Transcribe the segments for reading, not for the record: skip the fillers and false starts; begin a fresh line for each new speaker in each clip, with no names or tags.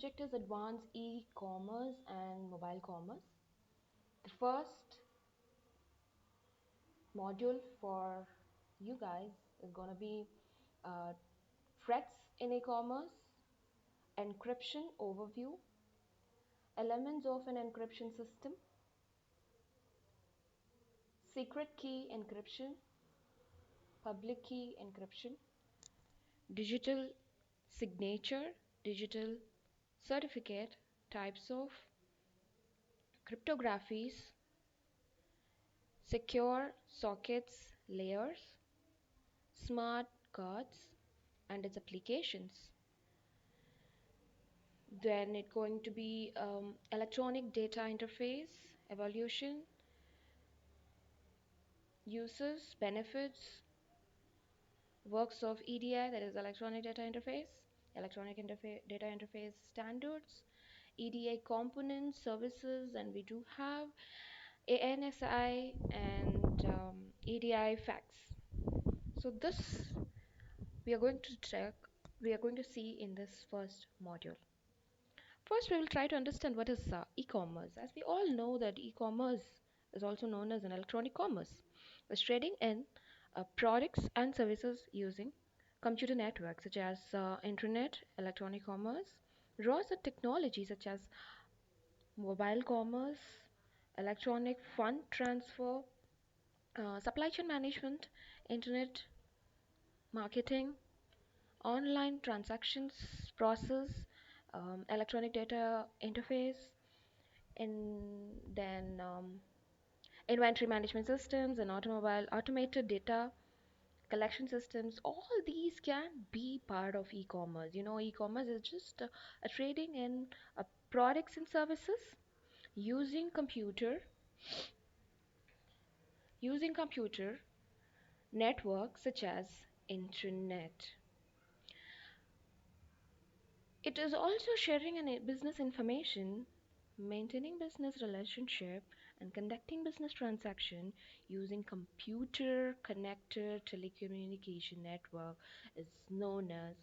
subject is advanced e-commerce and mobile commerce. The first module for you guys is going to be threats in e-commerce, encryption overview, elements of an encryption system, secret key encryption, public key encryption, digital signature, digital certificate, types of cryptographies, secure sockets layers, smart cards and its applications. Then it's going to be electronic data interface evolution, uses, benefits, works of EDI, that is electronic data interface, data interface standards, EDI components, services, and we do have ANSI and EDI facts. So this we are going to check, we are going to see in this first module. First, we will try to understand what is e-commerce. As we all know that e-commerce is also known as an electronic commerce. It's trading in products and services using computer networks such as internet, electronic commerce, raw technology such as mobile commerce, electronic fund transfer, supply chain management, internet marketing, online transactions process, electronic data interface, and then inventory management systems and automobile automated data collection systems. All these can be part of e-commerce. You know, e-commerce is just a trading in products and services using computer networks such as internet. It is also sharing business information, maintaining business relationship, and conducting business transaction using computer connected telecommunication network is known as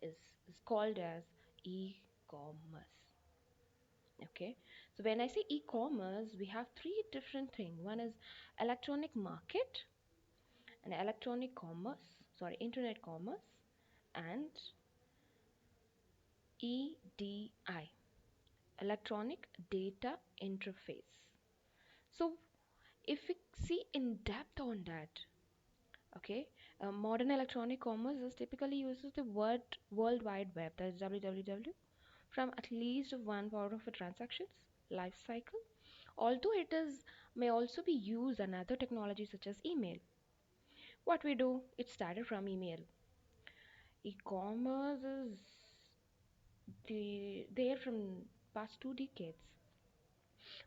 is called as e-commerce. Okay, so when I say e-commerce, we have three different things. One is electronic market, and electronic commerce, sorry, internet commerce, and EDI, electronic data interface. So if we see in depth on that, okay, modern electronic commerce is typically uses the world wide web, that is www, from at least one part of a transactions life cycle, although it is may also be used another technology such as email. What we do, it started from email. E-commerce is there from past 2 decades.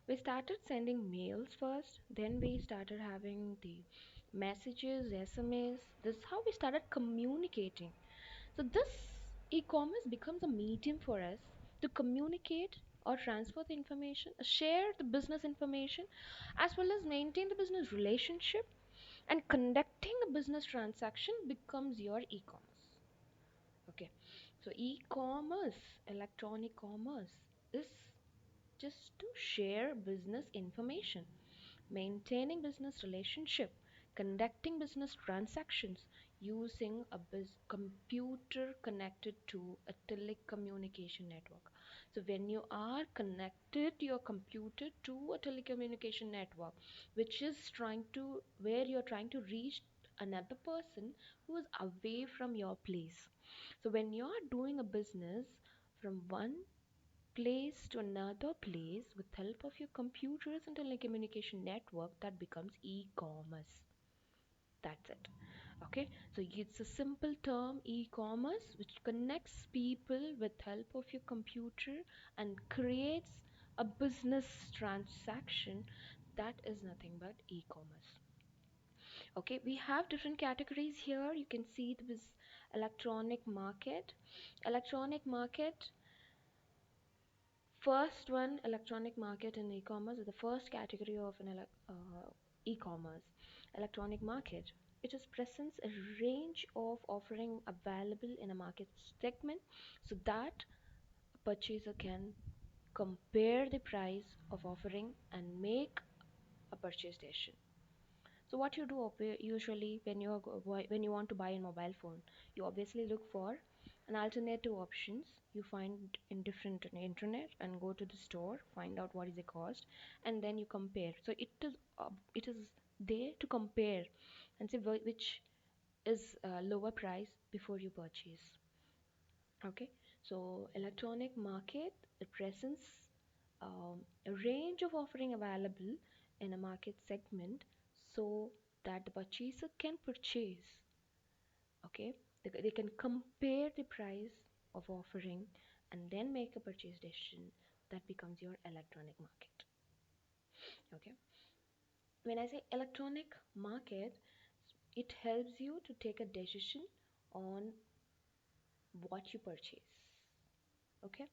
We started sending mails first, then we started having the messages, SMS. This is how we started communicating. So this e-commerce becomes a medium for us to communicate or transfer the information, share the business information, as well as maintain the business relationship, and conducting a business transaction becomes your e-commerce. Okay, so e-commerce, electronic commerce is just to share business information, maintaining business relationship, conducting business transactions using a computer connected to a telecommunication network. So when you are connected your computer to a telecommunication network, which is trying to where you're trying to reach another person who is away from your place. So when you're doing a business from one place to another place with help of your computers and telecommunication network, that becomes e-commerce. That's it. Okay, so it's a simple term, e-commerce, which connects people with help of your computer and creates a business transaction. That is nothing but e-commerce. Okay, we have different categories here. You can see this electronic market. Electronic market, first one, electronic market and e-commerce is the first category of an e-commerce. Electronic market, it is presents a range of offering available in a market segment, so that purchaser can compare the price of offering and make a purchase decision. So what you do usually when when you want to buy a mobile phone, you obviously look for an alternative options. You find in different internet and go to the store, find out what is the cost, and then you compare. So it is there to compare and see which is lower price before you purchase. Okay, so electronic market it presents a range of offering available in a market segment so that the purchaser can purchase. Okay, they can compare the price of offering and then make a purchase decision. That becomes your electronic market. Okay, when I say electronic market, it helps you to take a decision on what you purchase. Okay,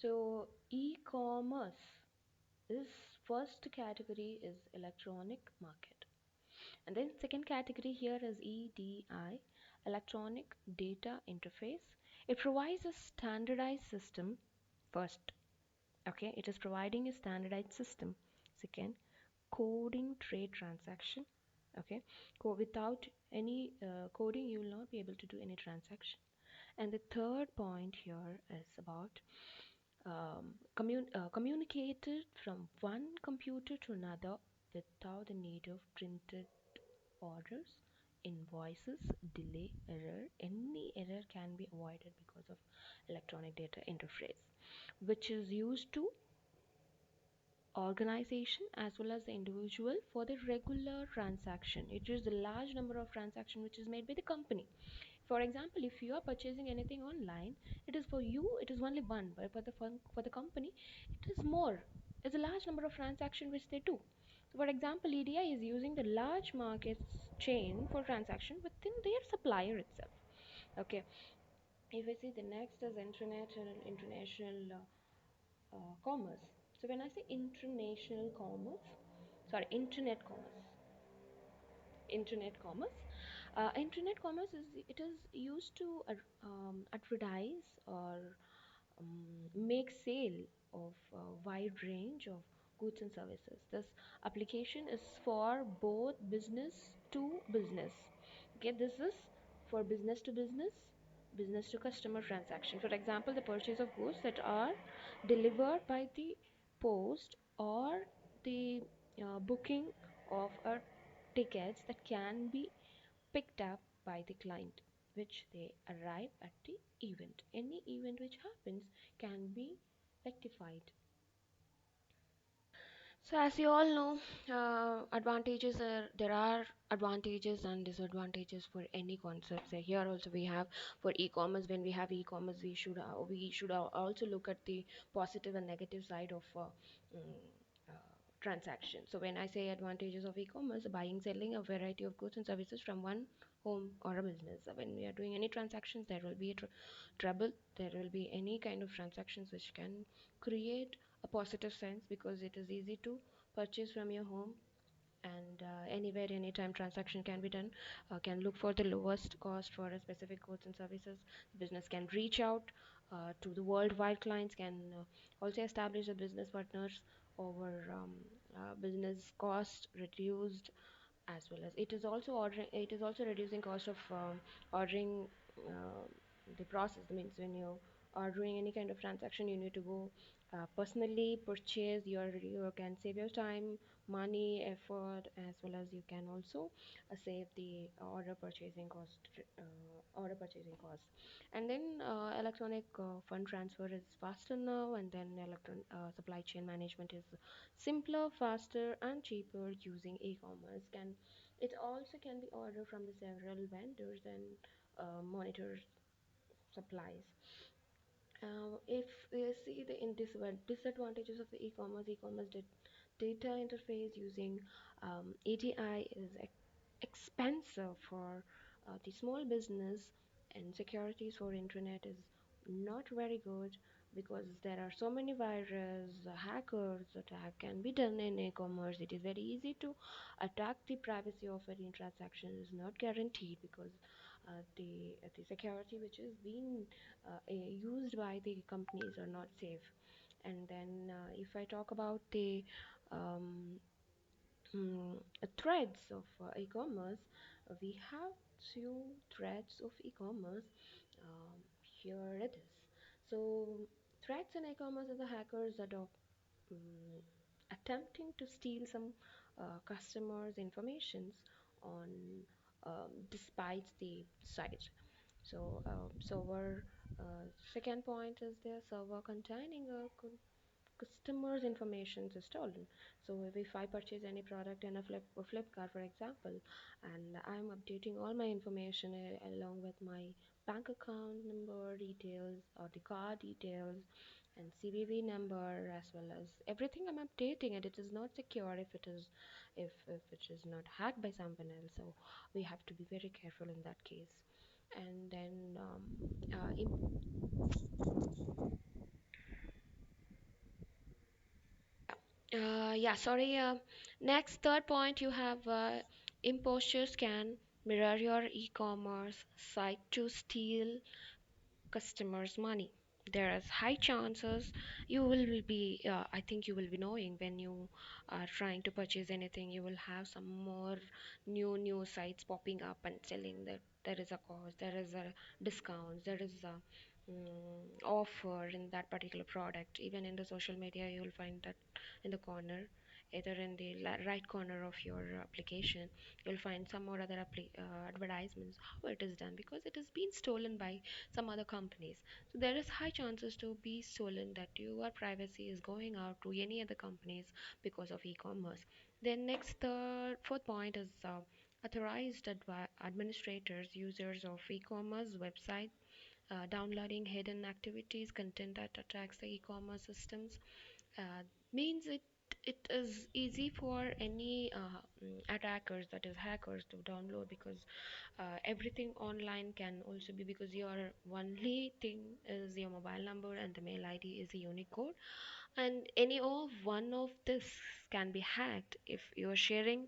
so e-commerce is first category is electronic market, and then second category here is EDI, electronic data interface. It provides a standardized system first. Okay, it is providing a standardized system. Second, coding trade transaction. Okay, without any coding you will not be able to do any transaction. And the third point here is about communicated from one computer to another without the need of printed orders, invoices, delay, error. Any error can be avoided because of electronic data interface, which is used to organization as well as the individual for the regular transaction. It is the large number of transaction which is made by the company. For example, if you are purchasing anything online, it is for you, it is only one, but for the company, it is more. It's a large number of transactions which they do. So, for example, EDI is using the large markets chain for transaction within their supplier itself. Okay. If we see the next is internet and international commerce. So when I say international commerce, sorry, internet commerce is it is used to advertise or make sale of a wide range of goods and services. This application is for both business to business. Okay, this is for business to business, business to customer transaction. For example, the purchase of goods that are delivered by the post or the booking of a tickets that can be picked up by the client which they arrive at the event. Any event which happens can be rectified. So as you all know, advantages are there are advantages and disadvantages for any concept. So here also we have for e-commerce. When we have e-commerce, we should also look at the positive and negative side of mm, transaction. So when I say advantages of e-commerce, buying, selling a variety of goods and services from one home or a business. So when we are doing any transactions, there will be a trouble. There will be any kind of transactions which can create a positive sense because it is easy to purchase from your home and anywhere anytime transaction can be done, can look for the lowest cost for a specific goods and services. Business can reach out to the worldwide clients, can also establish the business partners over business cost reduced, as well as it is also reducing cost of ordering uh, the process. That means when you are doing any kind of transaction you need to go personally purchase. You can save your time, money, effort, as well as you can also save the order purchasing cost. And then electronic fund transfer is faster now, and then electron supply chain management is simpler, faster, and cheaper using e-commerce. Can it also can be ordered from the several vendors and monitor supplies. If we see the disadvantages of the e-commerce data interface using ADI is expensive for the small business, and securities for internet is not very good because there are so many viruses, hackers attack can be done in e-commerce. It is very easy to attack the privacy of any transaction is not guaranteed because the security which is being used by the companies are not safe. And then if I talk about the um, threads of e-commerce, we have few threads of e-commerce. um, Here it is. So threats in e-commerce are the hackers that are um, attempting to steal some customers informations on despite the site. So server second point is the server containing customers information is stolen. So if I purchase any product in a Flipkart for example, and I'm updating all my information along with my bank account number details or the card details and CVV number, as well as everything I'm updating, and it is not secure if it is, if it is not hacked by someone else. So we have to be very careful in that case. And then yeah, sorry. Next, third point, you have imposters can mirror your e-commerce site to steal customers' money. There is high chances you will be, I think you will be knowing when you are trying to purchase anything, you will have some more new sites popping up and telling that there is a cost, there is a discount, there is a offer in that particular product. Even in the social media, you will find that in the corner, either in the right corner of your application, you'll find some or other advertisements. How it is done, because it has been stolen by some other companies. So there is high chances to be stolen, that your privacy is going out to any other companies because of e-commerce. Then next, the fourth point is authorized administrators, users of e-commerce website, downloading hidden activities, content that attacks the e-commerce systems. uh, Means it is easy for any attackers, that is hackers, to download, because everything online can also be, because your only thing is your mobile number and the mail ID is a unique code, and any of one of this can be hacked if you're sharing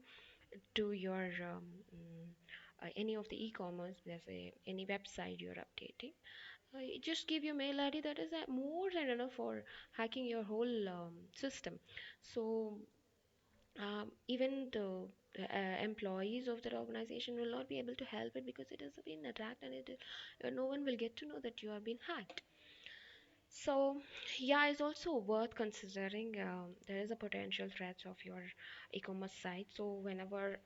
to your any of the e-commerce, there's any website you're updating. Just give your mail ID, that is more than enough for hacking your whole system. So even the employees of that organization will not be able to help it, because it has been attacked, and no one will get to know that you have been hacked. So yeah, it's also worth considering. There is a potential threat of your e-commerce site. So whenever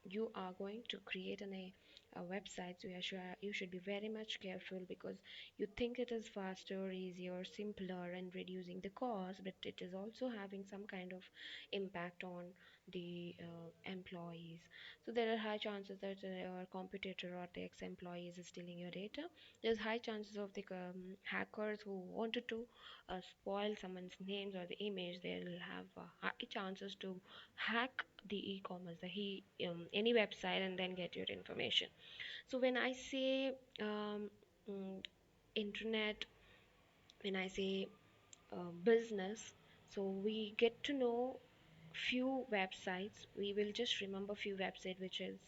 you are going to create a website, so you should be very much careful, because you think it is faster, easier, simpler, and reducing the cost, but it is also having some kind of impact on the employees. So there are high chances that your competitor or the ex-employees is stealing your data. There's high chances of the hackers who wanted to spoil someone's names or the image. They'll have high chances to hack the e-commerce, any website, and then get your information. So when I say mm, internet, when I say business, so we get to know few websites. We will just remember few websites which is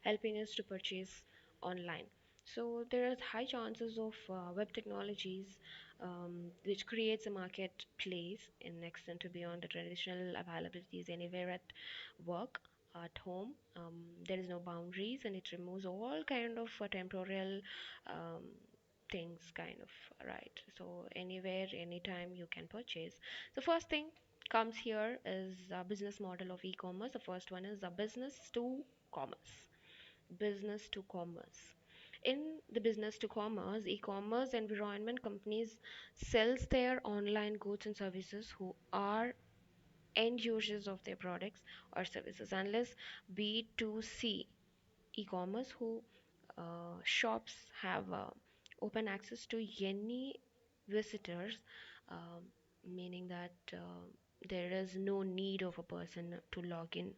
helping us to purchase online. So there are high chances of web technologies, which creates a marketplace in extent to beyond the traditional availabilities anywhere at work, at home. There is no boundaries, and it removes all kind of temporal um, things, kind of, right? So anywhere, anytime you can purchase. The first thing comes here is a business model of e-commerce. The first one is a business to commerce. Business to commerce. In the business to commerce, e-commerce environment, companies sells their online goods and services who are end users of their products or services. Unless B2C e-commerce, who shops have open access to any visitors, um, meaning that there is no need of a person to log in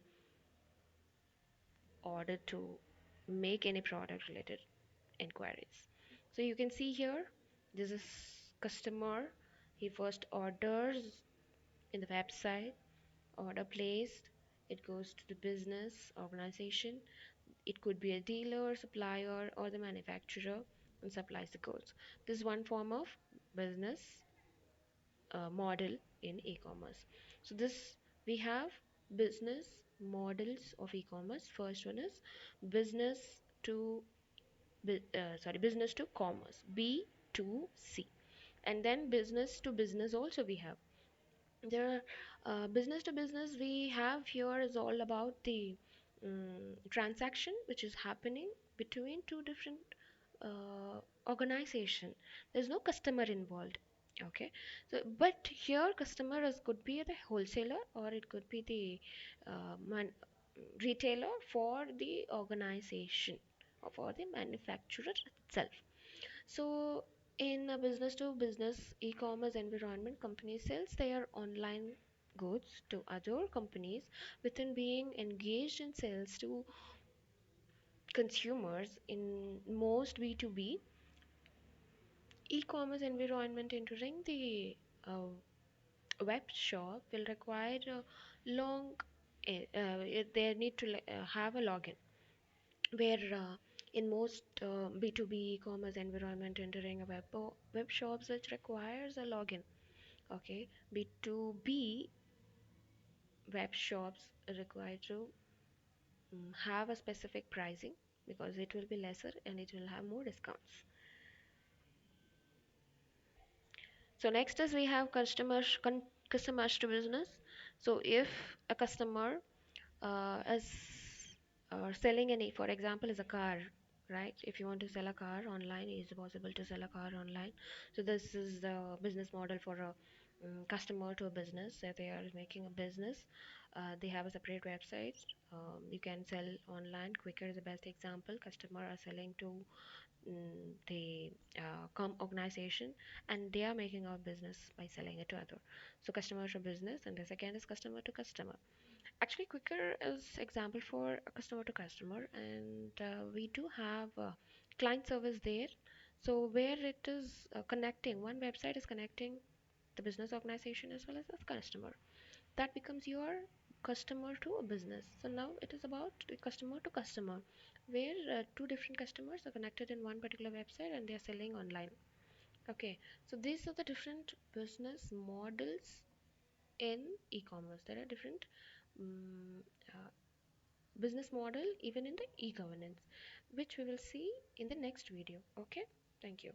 order to make any product related inquiries. So you can see here, this is customer. He first orders in the website, order placed, it goes to the business organization. It could be a dealer, supplier, or the manufacturer and supplies the goods. This is one form of business model in e-commerce. So this we have business models of e-commerce. First one is business to business to commerce, B2C, and then business to business also we have. There are business to business we have here is all about the transaction which is happening between two different organization. There's no customer involved. Okay, so but here customer is could be the wholesaler or it could be the retailer for the organization or for the manufacturer itself. So, in a business to business e commerce environment, company sells their online goods to other companies within being engaged in sales to consumers in most B2B e commerce environment. Entering the web shop will require a long, they need to have a login where in most B2B e-commerce environment entering a web shops which requires a login. Okay, B2B web shops require to have a specific pricing because it will be lesser and it will have more discounts. So next is we have customers to business. So if a customer is selling any, for example, is a car, right? If you want to sell a car online, it is possible to sell a car online. So this is the business model for a customer to a business. That they are making a business. They have a separate website. You can sell online. Quicker is the best example. Customer are selling to the organization and they are making our business by selling it to other. So customer to business and the second is customer to customer. Actually, Quicker is example for a customer to customer, and we do have client service there. So where it is connecting, one website is connecting the business organization as well as the customer. That becomes your customer to a business. So now it is about the customer to customer, where two different customers are connected in one particular website and they are selling online. Okay, so these are the different business models in e-commerce. There are different um, uh, business model even in the e-governance, which we will see in the next video. Okay, thank you.